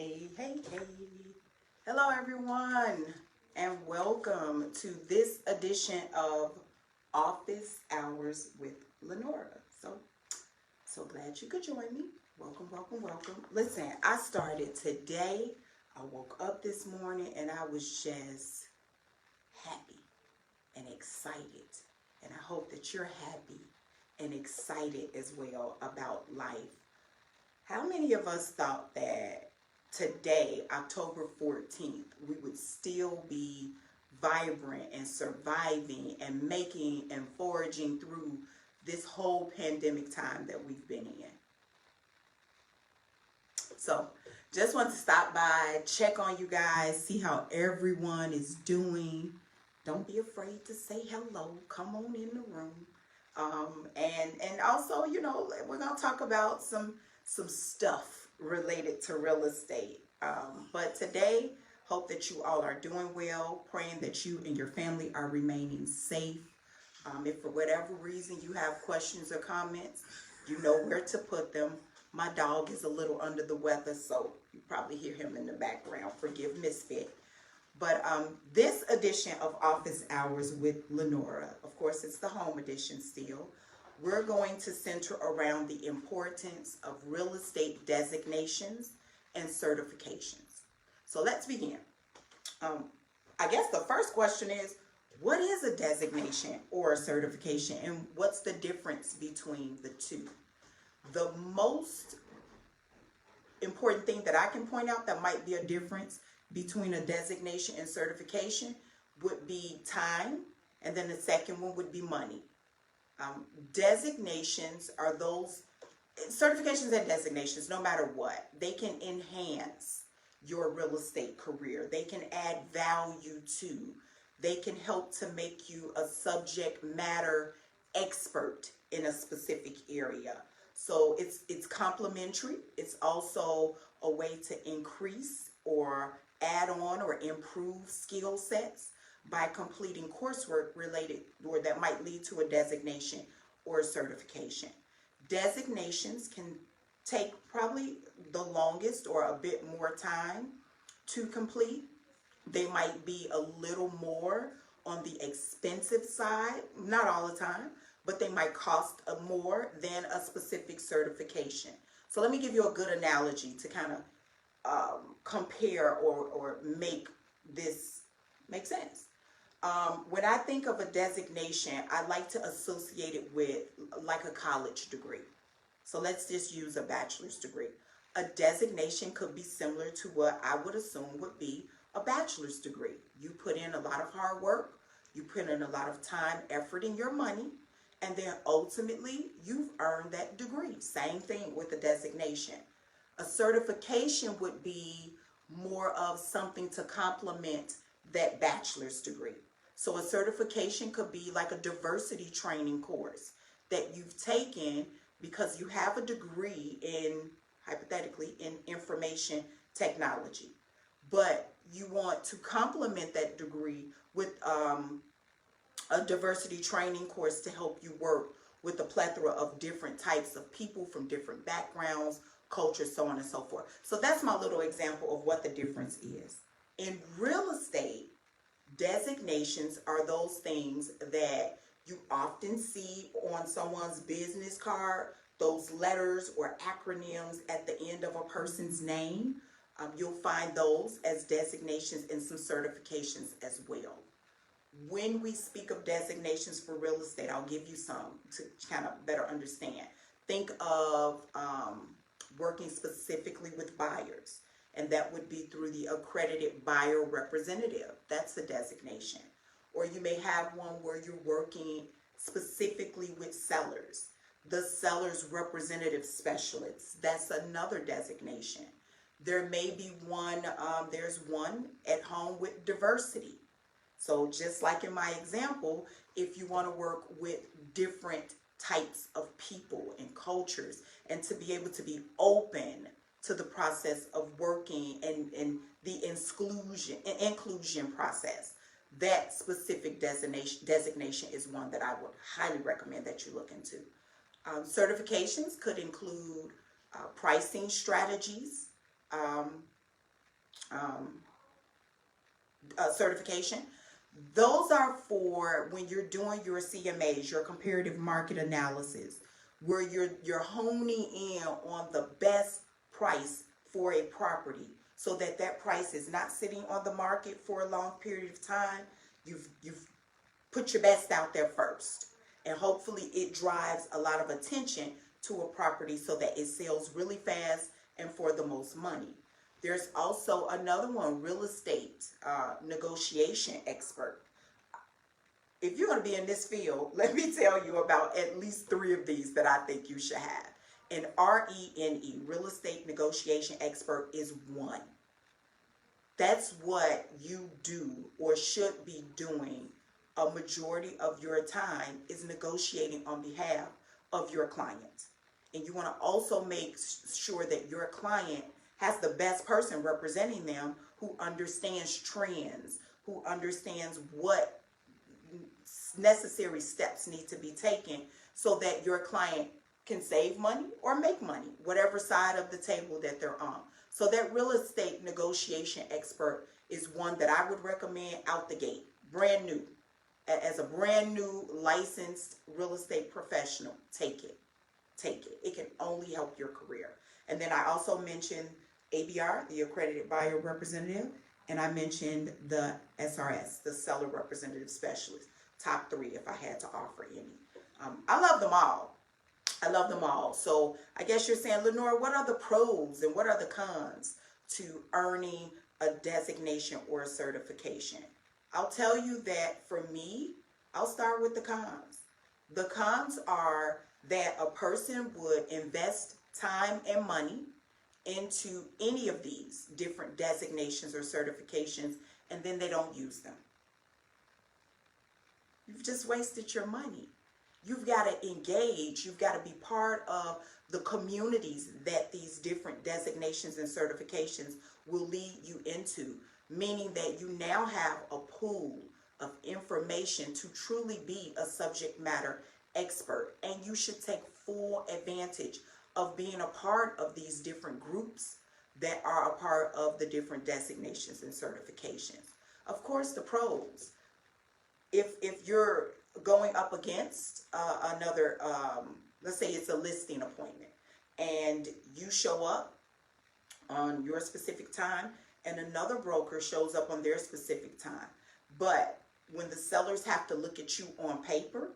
Hey, hey, hey. Hello, everyone, and welcome to this edition of Office Hours with Lanora. So glad you could join me. Welcome, welcome, welcome. Listen, I started today. I woke up this morning and I was just happy and excited. And I hope that you're happy and excited as well about life. How many of us thought that today, October 14th, we would still be vibrant and surviving and making and foraging through this whole pandemic time that we've been in? So, just want to stop by, check on you guys, see how everyone is doing. Don't be afraid to say hello. Come on in the room. And also, we're gonna talk about some stuff related to real estate. But today, hope that you all are doing well. Praying that you and your family are remaining safe. If for whatever reason you have questions or comments, you know where to put them. My dog is a little under the weather, so you probably hear him in the background. Forgive Misfit. But this edition of Office Hours with Lanora, of course, it's the home edition still. We're going to center around the importance of real estate designations and certifications. So let's begin. I guess the first question is, what is a designation or a certification, and what's the difference between the two? The most important thing that I can point out that might be a difference between a designation and certification would be time, and then the second one would be money. Designations are those, certifications and designations, no matter what, they can enhance your real estate career. They can add value to. They can help to make you a subject matter expert in a specific area. So it's complementary. It's also a way to increase or add on or improve skill sets by completing coursework related or that might lead to a designation or a certification. Designations can take probably the longest or a bit more time to complete. They might be a little more on the expensive side, not all the time, but they might cost more than a specific certification. So let me give you a good analogy to kind of compare or make this make sense. When I think of a designation, I like to associate it with like a college degree. So let's just use a bachelor's degree. A designation could be similar to what I would assume would be a bachelor's degree. You put in a lot of hard work, you put in a lot of time, effort, and your money, and then ultimately you've earned that degree. Same thing with a designation. A certification would be more of something to complement that bachelor's degree. So a certification could be like a diversity training course that you've taken because you have a degree in, hypothetically, in information technology. But you want to complement that degree with a diversity training course to help you work with a plethora of different types of people from different backgrounds, cultures, so on and so forth. So that's my little example of what the difference is. In real estate, designations are those things that you often see on someone's business card, those letters or acronyms at the end of a person's name. You'll find those as designations and some certifications as well. When we speak of designations for real estate, I'll give you some to kind of better understand. Think of working specifically with buyers, and that would be through the accredited buyer representative. That's a designation. Or you may have one where you're working specifically with sellers. The seller's representative specialist, that's another designation. There may be one, there's one at home with diversity. So just like in my example, if you want to work with different types of people and cultures and to be able to be open to the process of working and the inclusion process, that specific designation is one that I would highly recommend that you look into. Certifications could include pricing strategies, certification. Those are for when you're doing your CMAs, your comparative market analysis, where you're honing in on the best price for a property, so that that price is not sitting on the market for a long period of time. You've put your best out there first, and hopefully it drives a lot of attention to a property so that it sells really fast and for the most money. There's also another one, real estate negotiation expert. If you're going to be in this field, let me tell you about at least 3 of these that I think you should have. An RENE, real estate negotiation expert, is one. That's what you do or should be doing a majority of your time, is negotiating on behalf of your client. And you want to also make sure that your client has the best person representing them, who understands trends, who understands what necessary steps need to be taken so that your client can save money or make money, whatever side of the table that they're on. So that real estate negotiation expert is one that I would recommend out the gate, brand new. As a brand new licensed real estate professional, take it. Take it. It can only help your career. And then I also mentioned ABR, the accredited buyer representative, and I mentioned the SRS, the seller representative specialist. Top 3 if I had to offer any. I love them all. I love them all. So I guess you're saying, Lenora, what are the pros and what are the cons to earning a designation or a certification? I'll tell you that for me, I'll start with the cons. The cons are that a person would invest time and money into any of these different designations or certifications, and then they don't use them. You've just wasted your money. You've got to engage. You've got to be part of the communities that these different designations and certifications will lead you into, meaning that you now have a pool of information to truly be a subject matter expert, and you should take full advantage of being a part of these different groups that are a part of the different designations and certifications. Of course, the pros. If you're going up against another, let's say it's a listing appointment, and you show up on your specific time and another broker shows up on their specific time, but when the sellers have to look at you on paper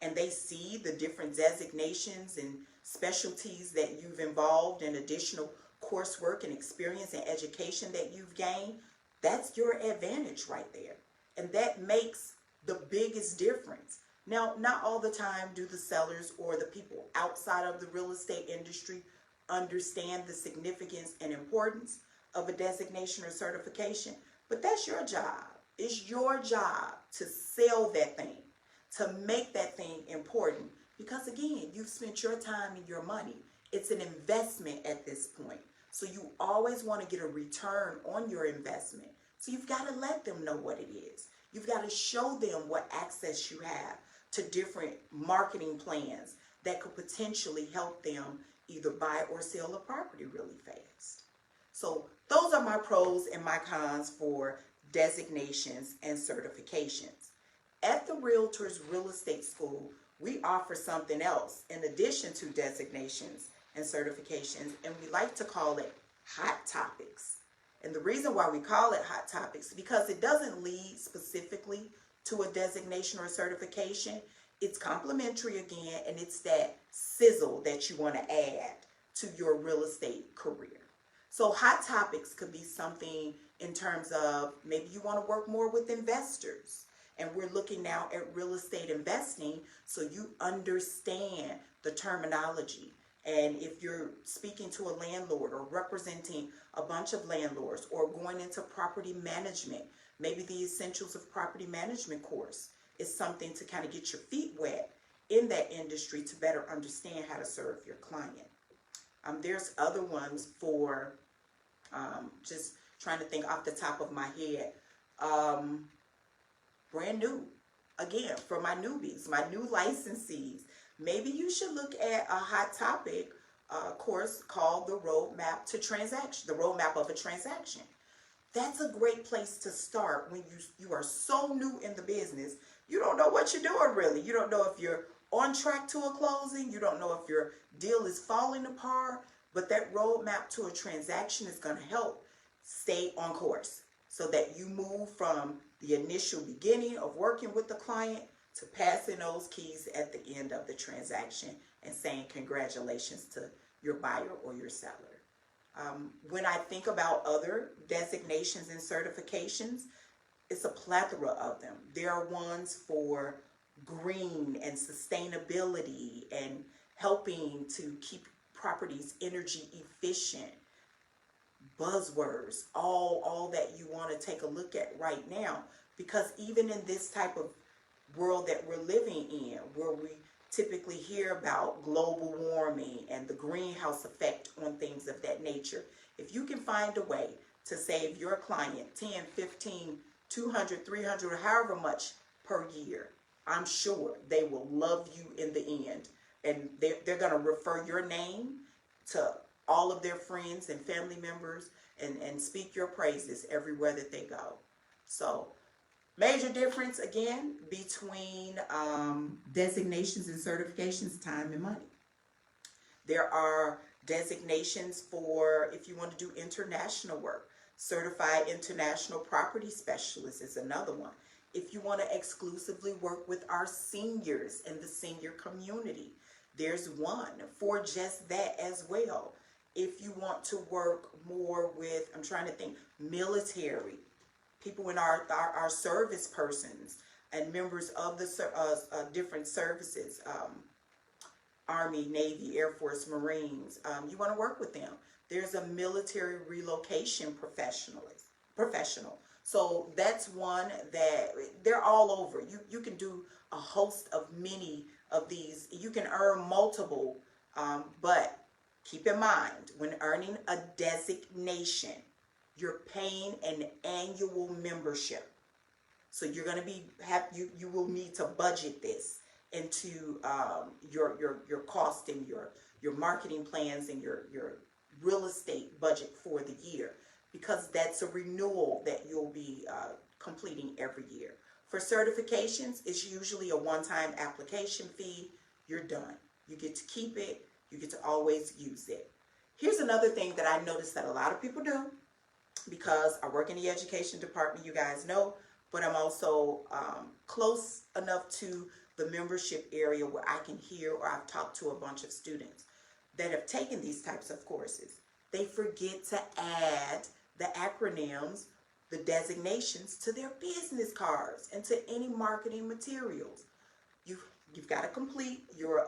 and they see the different designations and specialties that you've involved in, additional coursework and experience and education that you've gained, that's your advantage right there. And that makes the biggest difference. Now, not all the time do the sellers or the people outside of the real estate industry understand the significance and importance of a designation or certification, but that's your job. It's your job to sell that thing, to make that thing important, because again, you've spent your time and your money. It's an investment at this point. So you always want to get a return on your investment. So you've got to let them know what it is. You've got to show them what access you have to different marketing plans that could potentially help them either buy or sell a property really fast. So those are my pros and my cons for designations and certifications. At the Realtors Real Estate School, we offer something else in addition to designations and certifications, and we like to call it Hot Topics. And the reason why we call it Hot Topics is because it doesn't lead specifically to a designation or certification. It's complimentary again, and it's that sizzle that you want to add to your real estate career. So Hot Topics could be something in terms of maybe you want to work more with investors. And we're looking now at real estate investing so you understand the terminology. And if you're speaking to a landlord or representing a bunch of landlords or going into property management, maybe the Essentials of Property Management course is something to kind of get your feet wet in that industry to better understand how to serve your client. There's other ones for just trying to think off the top of my head. Brand new. Again, for my newbies, my new licensees, maybe you should look at a hot topic course called the Roadmap to Transaction, the Roadmap of a Transaction. That's a great place to start when you are so new in the business. You don't know what you're doing really. You don't know if you're on track to a closing. You don't know if your deal is falling apart. But that roadmap to a transaction is going to help stay on course so that you move from the initial beginning of working with the client to passing those keys at the end of the transaction and saying congratulations to your buyer or your seller. When I think about other designations and certifications, it's a plethora of them. There are ones for green and sustainability and helping to keep properties energy efficient. Buzzwords, all that you want to take a look at right now, because even in this type of world that we're living in, where we typically hear about global warming and the greenhouse effect on things of that nature, if you can find a way to save your client 10, 15, 200, 300, or however much per year, I'm sure they will love you in the end. And they're going to refer your name to all of their friends and family members and speak your praises everywhere that they go. So, major difference, again, between designations and certifications: time and money. There are designations for if you want to do international work. Certified International Property Specialist is another one. If you want to exclusively work with our seniors in the senior community, there's one for just that as well. If you want to work more with, I'm trying to think, military, people in our service persons and members of the different services, Army, Navy, Air Force, Marines, you want to work with them. There's a military relocation professional. So that's one that they're all over. You can do a host of many of these. You can earn multiple, but keep in mind, when earning a designation, you're paying an annual membership. So you're going to you will need to budget this into your costing, your marketing plans, and your real estate budget for the year, because that's a renewal that you'll be completing every year. For certifications, it's usually a one-time application fee. You're done. You get to keep it. You get to always use it. Here's another thing that I noticed that a lot of people do, because I work in the education department, you guys know, but I'm also close enough to the membership area where I can hear, or I've talked to a bunch of students that have taken these types of courses. They forget to add the acronyms, the designations, to their business cards and to any marketing materials. You've got to complete your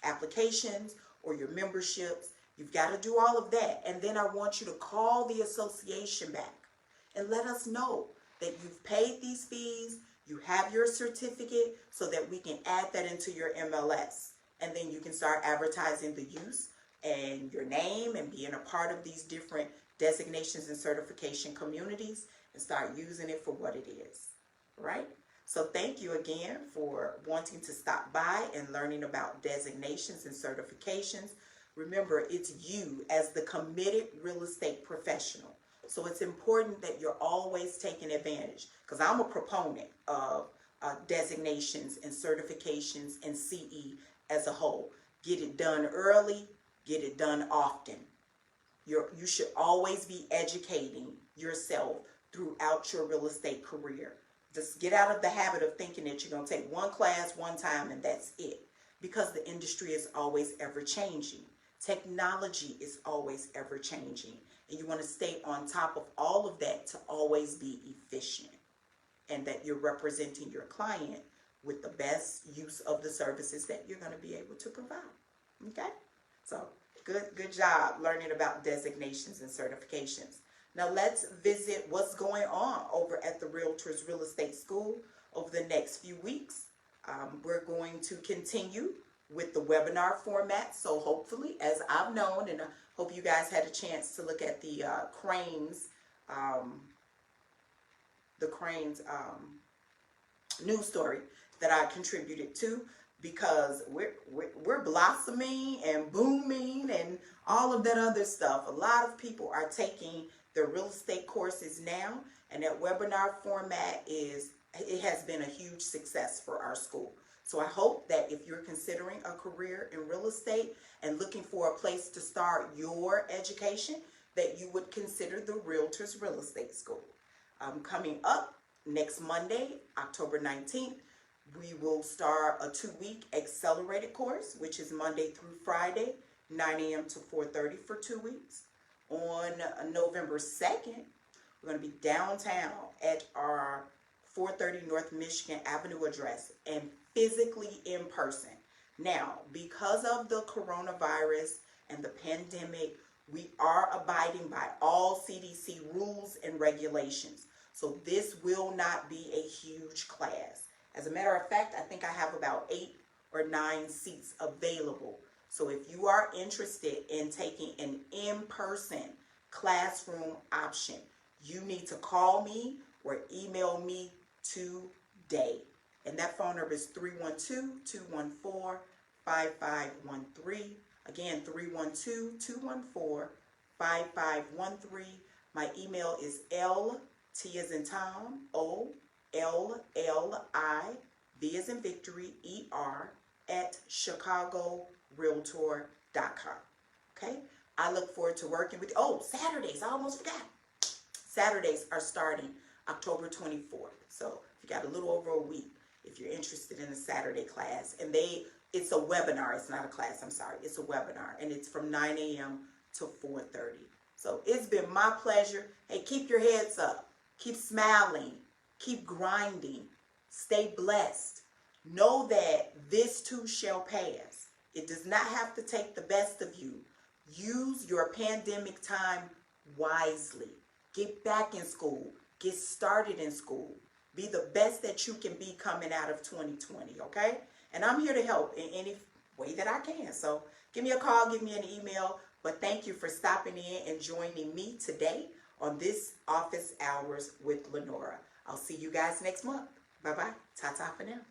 applications or your memberships. You've got to do all of that. And then I want you to call the association back and let us know that you've paid these fees, you have your certificate, so that we can add that into your MLS. And then you can start advertising the use and your name and being a part of these different designations and certification communities and start using it for what it is, right? So thank you again for wanting to stop by and learning about designations and certifications. Remember, it's you as the committed real estate professional. So it's important that you're always taking advantage, because I'm a proponent of designations and certifications and CE as a whole. Get it done early, get it done often. You should always be educating yourself throughout your real estate career. Just get out of the habit of thinking that you're going to take one class one time and that's it, because the industry is always ever changing. Technology is always ever changing, and you want to stay on top of all of that to always be efficient, and that you're representing your client with the best use of the services that you're going to be able to provide. Okay? So good job learning about designations and certifications. Now let's visit what's going on over at the Realtors Real Estate School over the next few weeks. We're going to continue with the webinar format. So hopefully, as I've known, and I hope you guys had a chance to look at the Cranes news story that I contributed to, because we're blossoming and booming and all of that other stuff. A lot of people are taking their real estate courses now, and that webinar format it has been a huge success for our school. So I hope that if you're considering a career in real estate and looking for a place to start your education, that you would consider the Realtors Real Estate School. Coming up next Monday, October 19th, we will start a 2-week accelerated course, which is Monday through Friday, 9 a.m. to 4:30 for 2 weeks. On November 2nd, we're going to be downtown at our 430 North Michigan Avenue address and physically in person. Now, because of the coronavirus and the pandemic, we are abiding by all CDC rules and regulations. So this will not be a huge class. As a matter of fact, I think I have about 8 or 9 seats available. So if you are interested in taking an in-person classroom option, you need to call me or email me today. And that phone number is 312-214-5513. Again, 312-214-5513. My email is T as in Tom, OLLI, V as in Victory, ER, at chicagorealtor.com. Okay? I look forward to working with you. Oh, Saturdays, I almost forgot. Saturdays are starting October 24th. So you got a little over a week if you're interested in a Saturday class. And it's a webinar. It's not a class, I'm sorry. It's a webinar. And it's from 9 a.m. to 4:30. So it's been my pleasure. Hey, keep your heads up. Keep smiling. Keep grinding. Stay blessed. Know that this too shall pass. It does not have to take the best of you. Use your pandemic time wisely. Get back in school. Get started in school. Be the best that you can be coming out of 2020, okay? And I'm here to help in any way that I can. So give me a call, give me an email. But thank you for stopping in and joining me today on this Office Hours with Lanora. I'll see you guys next month. Bye-bye. Ta-ta for now.